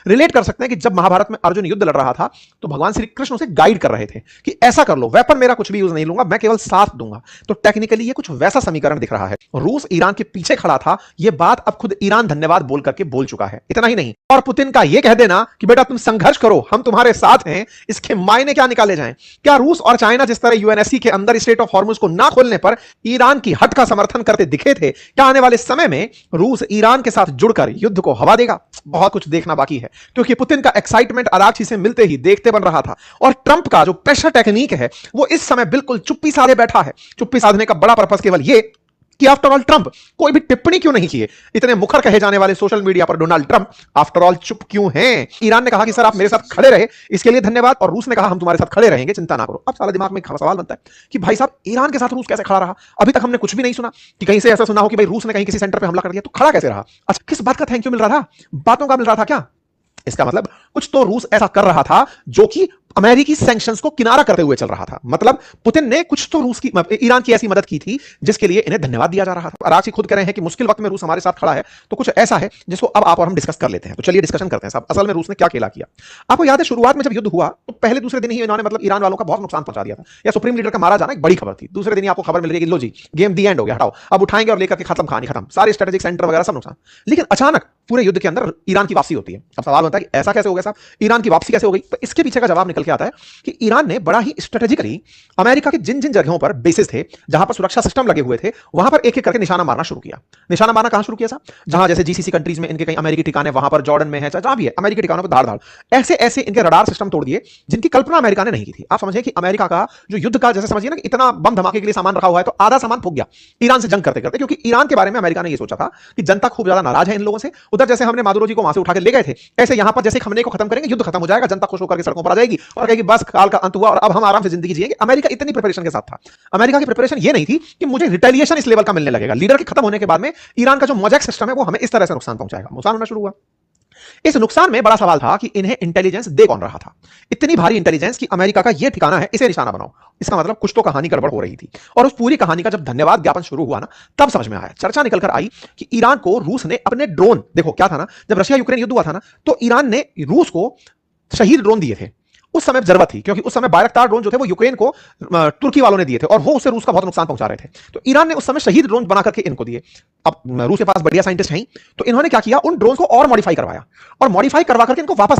Relate कर सकते हैं कि जब महाभारत में अर्जुन युद्ध लड़ रहा था तो भगवान श्री कृष्ण उसे गाइड कर रहे थे कि ऐसा कर लो, वेपन मेरा कुछ भी यूज नहीं लूंगा, मैं केवल साथ दूंगा। तो टेक्निकली ये कुछ वैसा समीकरण दिख रहा है। रूस ईरान के पीछे खड़ा था, यह बात अब खुद ईरान धन्यवाद बोल करके बोल चुका है। इतना ही नहीं, और पुतिन का यह कह देना कि बेटा तुम संघर्ष करो, हम तुम्हारे साथ हैं, इसके मायने क्या निकाले जाएं? क्या रूस और चाइना जिस तरह यूएनएससी के अंदर स्ट्रेट ऑफ हॉर्मुज को ना खोलने पर ईरान की हट का समर्थन करते दिखे थे, क्या आने वाले समय में रूस ईरान के साथ जुड़कर युद्ध को हवा देगा? बहुत कुछ देखना बाकी है, क्योंकि पुतिन का एक्साइटमेंट अराची से मिलते ही देखते बन रहा था, और ट्रंप का जो प्रेशर टेक्निक है वो इस समय बिल्कुल चुप्पी साधे बैठा है। चुप्पी साधने का बड़ा पर्पस केवल ये कि आफ्टर ऑल ट्रंप कोई भी टिप्पणी क्यों नहीं किए। इतने मुखर कहे जाने वाले सोशल मीडिया पर डोनाल्ड ट्रंप आफ्टर ऑल चुप क्यों हैं? ईरान ने कहा कि सर आप मेरे साथ खड़े रहे, इसके लिए धन्यवाद, और रूस ने कहा हम तुम्हारे साथ खड़े रहेंगे, चिंता ना करो। अब सारा दिमाग में सवाल बनता है कि भाई साहब ईरान के साथ रूस कैसे खड़ा रहा? अभी तक हमने कुछ भी नहीं सुना कि कहीं से ऐसा सुना हो कि भाई रूस ने कहीं किसी सेंटर पर हमला कर दिया, तो खड़ा कैसे रहा? अच्छा, किस बात का थैंक यू मिल रहा था? बातों का मिल रहा था क्या? इसका मतलब कुछ तो रूस ऐसा कर रहा था जो कि अमेरिकी सैंक्शंस को किनारा करते हुए चल रहा था। मतलब पुतिन ने कुछ तो रूस की, ईरान की ऐसी मदद की थी जिसके लिए इन्हें धन्यवाद दिया जा रहा था। अराची खुद कह रहे हैं कि मुश्किल वक्त में रूस हमारे साथ खड़ा है, तो कुछ ऐसा है जिसको अब आप और हम डिस्कस कर लेते हैं। तो चलिए डिस्कशन करते हैं साहब, असल में रूस ने क्या खेला किया। आपको याद है शुरुआत में जब युद्ध हुआ तो पहले दूसरे दिन ही इन्होंने मतलब ईरान वालों का बहुत नुकसान पहुंचा दिया था, या सुप्रीम लीडर का मारा जाना एक बड़ी खबर थी। दूसरे दिन ही आपको खबर मिल रही है कि लो जी गेम दी एंड हो गया, हटाओ, अब उठाएंगे और लेकर के खत्म, कहानी खत्म, सारे स्ट्रेटेजिक सेंटर वगैरह सब नुकसान। लेकिन अचानक पूरे युद्ध के अंदर ईरान की वापसी होती है। अब सवाल बनता है कि ऐसा कैसे हो गया साहब, ईरान की वापसी कैसे हो गई? तो इसके पीछे का जवाब निकल के आता है कि ईरान ने बड़ा ही स्ट्रेटेजिकली अमेरिका के जिन जिन जगहों पर बेसिस थे, जहां पर सुरक्षा सिस्टम लगे हुए थे, वहां पर एक एक करके निशाना मारना शुरू किया। निशाना मारना कहां शुरू किया साहब? जहां जैसे जीसीसी कंट्रीज में इनके कहीं अमेरिकी ठिकाने, वहां पर जॉर्डन में है, जहां भी है अमेरिकी ठिकानों पर धाड़ धाड़ ऐसे ऐसे इनके रडार सिस्टम तोड़ दिए जिनकी कल्पना अमेरिका ने नहीं की थी। आप समझिए कि अमेरिका का जो युद्ध का, जैसे समझिए ना कि इतना बम धमाके के लिए सामान रखा हुआ है, तो आधा सामान फूक गया ईरान से जंग करते करते, क्योंकि ईरान के बारे में अमेरिका ने यह सोचा था कि जनता खूब ज्यादा नाराज है इन लोगों से। उधर जैसे हमने मादुरो जी को वहां से उठा के ले गए थे, ऐसे यहां पर जैसे हमने को खत्म करेंगे, युद्ध खत्म हो जाएगा, जनता खुश होकर के सड़कों पर आ जाएगी और कहेगी बस काल का अंत हुआ और अब हम आराम से जिंदगी जिएंगे। अमेरिका इतनी प्रिपरेशन के साथ था। अमेरिका की प्रिपरेशन ये नहीं थी कि मुझे रिटेलिएशन इस लेवल का मिलने लगेगा, लीडर के खत्म होने के बाद में ईरान का जो मोजैक सिस्टम है वो हमें इस तरह से नुकसान पहुंचाएगा। नुकसान होना शुरू हुआ। इस नुकसान में बड़ा सवाल था कि इन्हें इंटेलिजेंस दे कौन रहा था? इतनी भारी इंटेलिजेंस कि अमेरिका का यह ठिकाना है, इसे निशाना बनाओ। इसका मतलब कुछ तो कहानी गड़बड़ हो रही थी, और उस पूरी कहानी का जब धन्यवाद ज्ञापन शुरू हुआ ना, तब समझ में आया, चर्चा निकलकर आई कि ईरान को रूस ने अपने ड्रोन, देखो क्या था ना, जब रशिया यूक्रेन युद्ध हुआ था ना, तो ईरान ने रूस को शहीद ड्रोन दिए थे। उस समय जरूरत थी, क्योंकि उस समय बायरक्तार ड्रोन जो थे वो यूक्रेन को तुर्की वालों ने दिए थे, और वो उससे रूस का बहुत नुकसान पहुंचा रहे थे। तो ईरान ने उस समय शहीद ड्रोन बना करके इनको दिए। अब रूस के पास बढ़िया साइंटिस्ट हैं, तो इन्होंने क्या किया, उन ड्रोन को और मॉडिफाई करवाया, और मॉडिफाई करवा करके इनको वापस